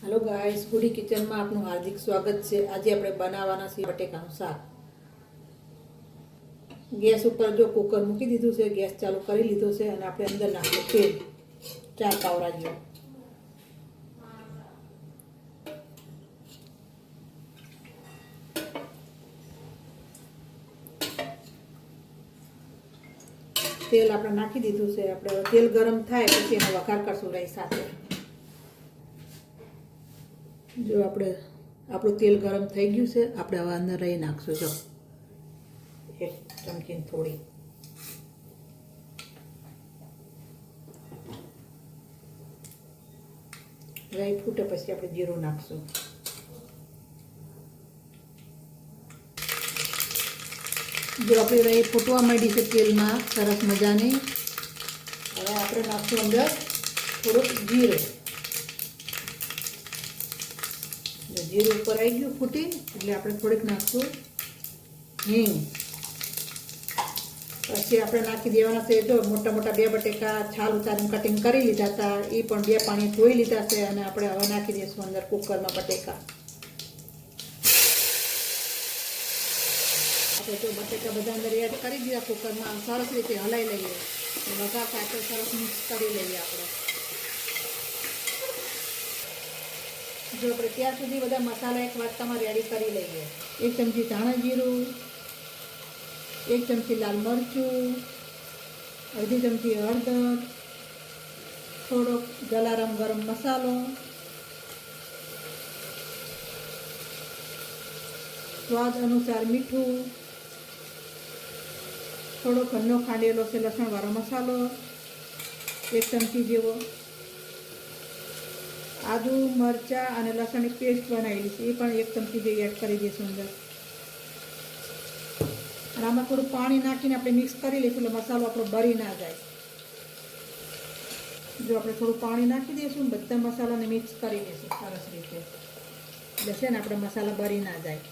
Hello guys, गुडी kitchen में आपનું हार्दिक स्वागत છે। આજે આપણે બનાવવાના છે બટેકાનું શાક। ગેસ ઉપર જો કુકર મૂકી દીધું છે, ગેસ ચાલુ કરી લીધો છે અને આપણે અંદર નાખીએ તેલ 4 પાવડા જેવું। તેલ આપણે નાખી દીધું છે। આપણે તેલ ગરમ થાય પછી એનો વઘાર કરશું રાઈ સાથે। जो આપણું તેલ ગરમ થઈ ગયું છે, આપણે હવે અંદર રાઈ નાખશું। જો એક ચમચી થોડી રાઈ ફૂટે પછી આપણે જીરું નાખશું। જો આપણી રાઈ ફૂટવા માંડી છે તેલમાં સરસ મજાની। હવે આપણે નાખશું અંદર થોડુંક જીરું। जीरु ऊपर आई गયું फूटी એટલે આપણે થોડીક નાખશું હિંગ। પછી આપણે નાખી દેવાના છે જો મોટા મોટા બે બટેકા છાલ ઉતારીને કટિંગ કરી લીધા હતા, એ પણ બે પાણી ધોઈ લીધા છે અને આપણે હવે નાખી દઈશું અંદર કુકરમાં બટેકા। આપણે જો બટેકા બધા અંદર એડ કરી દીધા કુકરમાં, સરસ રીતે હલાવી લઈએ, વઘાર સાથે સરસ મિક્સ કરી લઈએ આપણે। जो આપણે ત્યાર સુધી બધા મસાલા એક વાટકામાં રેડી કરી લઈએ। 1 ચમચી ધાણા જીરું, 1 ચમચી લાલ મરચું, અડધી ચમચી હળદર, થોડો જલારામ ગરમ મસાલો, સ્વાદ અનુસાર મીઠું, થોડો ઘરનો ખાંડેલો છે લસણવાળો મસાલો 1 ચમચી જેવો, आदू मरचा અને લસણની પેસ્ટ બનાવેલી છે એ પણ 1 ચમચી જેવી એડ કરી દઈશું અંદર। અને આમાં થોડું પાણી નાખીને આપણે મિક્સ કરી લઈશું એટલે મસાલો આપણો બળી ના જાય। જો આપણે થોડું પાણી નાખી દઈશું, બધા મસાલાને મિક્સ કરી દઈશું સરસ રીતે, એટલે છે ને આપણે મસાલા બળી ના જાય।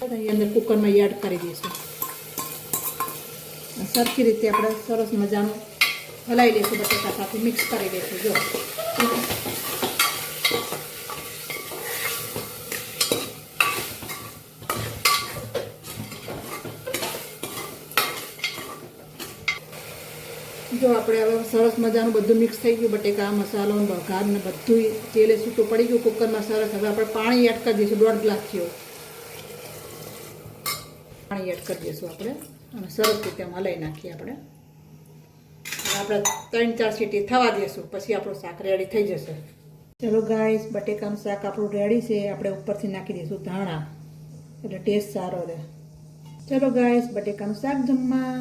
અહીં અંદર કુકરમાં એડ કરી દઈશું। સરખી રીતે આપણે સરસ મજાનું હલાવી લઈશું, બટેકા સાથે મિક્સ કરી દઈશું। જો આપણે હવે સરસ મજાનું બધું મિક્સ થઈ ગયું, બટેકા મસાલો વઘાર ને બધું તેલે છૂટું પડી ગયું કુકરમાં સરસ। હવે આપણે પાણી એડ કરી દઈશું 1.5 ગ્લાસ જેવું પાણી એડ કરી દઈશું આપણે અને સરસ રીતે હલાવી નાખીએ આપણે। આપણે 3-4 સીટી થવા દઈશું પછી આપણું શાક રેડી થઈ જશે। ચલો ગાઈસ, બટેકાનું શાક આપણું રેડી છે। આપણે ઉપરથી નાખી દઈશું ધાણા એટલે ટેસ્ટ સારો રહે। ચલો ગાઈસ, બટેકાનું શાક જમવા।